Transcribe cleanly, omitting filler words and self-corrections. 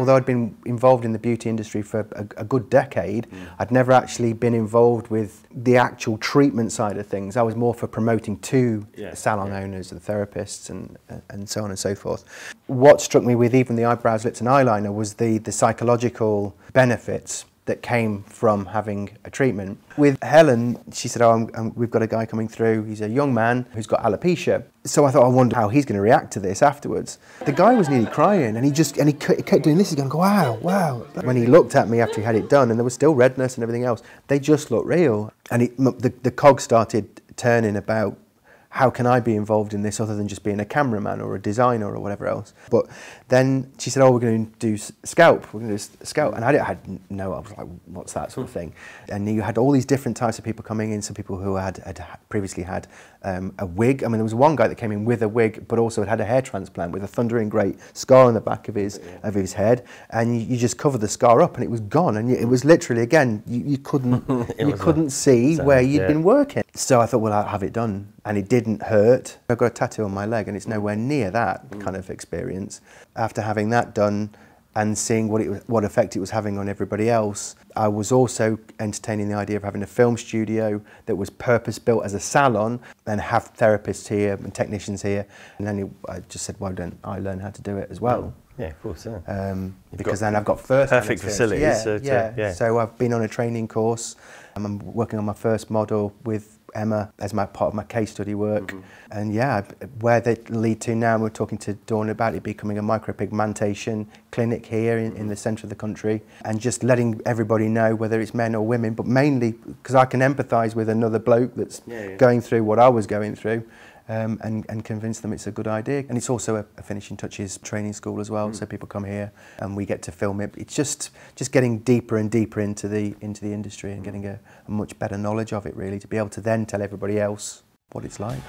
although I'd been involved in the beauty industry for a good decade, I'd never actually been involved with the actual treatment side of things. I was more for promoting to salon owners and therapists and so on and so forth. What struck me with even the eyebrows, lips and eyeliner was the psychological benefits that came from having a treatment. With Helen, she said, oh, we've got a guy coming through, he's a young man who's got alopecia. So I thought, I wonder how he's going to react to this afterwards. The guy was nearly crying, and he kept doing this, he's going, wow, wow. When he looked at me after he had it done, and there was still redness and everything else, they just looked real. And the cog started turning about, how can I be involved in this other than just being a cameraman or a designer or whatever else? But then she said, oh, we're going to do Scalp. We're going to do Scalp. And I was like, what's that sort of thing? And you had all these different types of people coming in, some people who had previously had a wig. I mean, there was one guy that came in with a wig, but also had a hair transplant with a thundering great scar on the back of his head. And you just cover the scar up and it was gone. And it was literally, again, you couldn't see where you'd been working. So I thought, well, I'll have it done. And it didn't hurt. I've got a tattoo on my leg and it's nowhere near that kind of experience. After having that done and seeing what effect it was having on everybody else, I was also entertaining the idea of having a film studio that was purpose-built as a salon and have therapists here and technicians here. And then I just said, why don't I learn how to do it as well? Yeah, of course, because then I've got perfect facilities. So I've been on a training course. I'm working on my first model with Emma as part of my case study work. And yeah, where they lead to now, we're talking to Dawn about it becoming a micropigmentation clinic here in the centre of the country, and just letting everybody know, whether it's men or women, but mainly because I can empathise with another bloke that's going through what I was going through. And convince them it's a good idea. And it's also a finishing touches training school as well, so people come here and we get to film it. It's just getting deeper and deeper into the industry and getting a much better knowledge of it, really, to be able to then tell everybody else what it's like.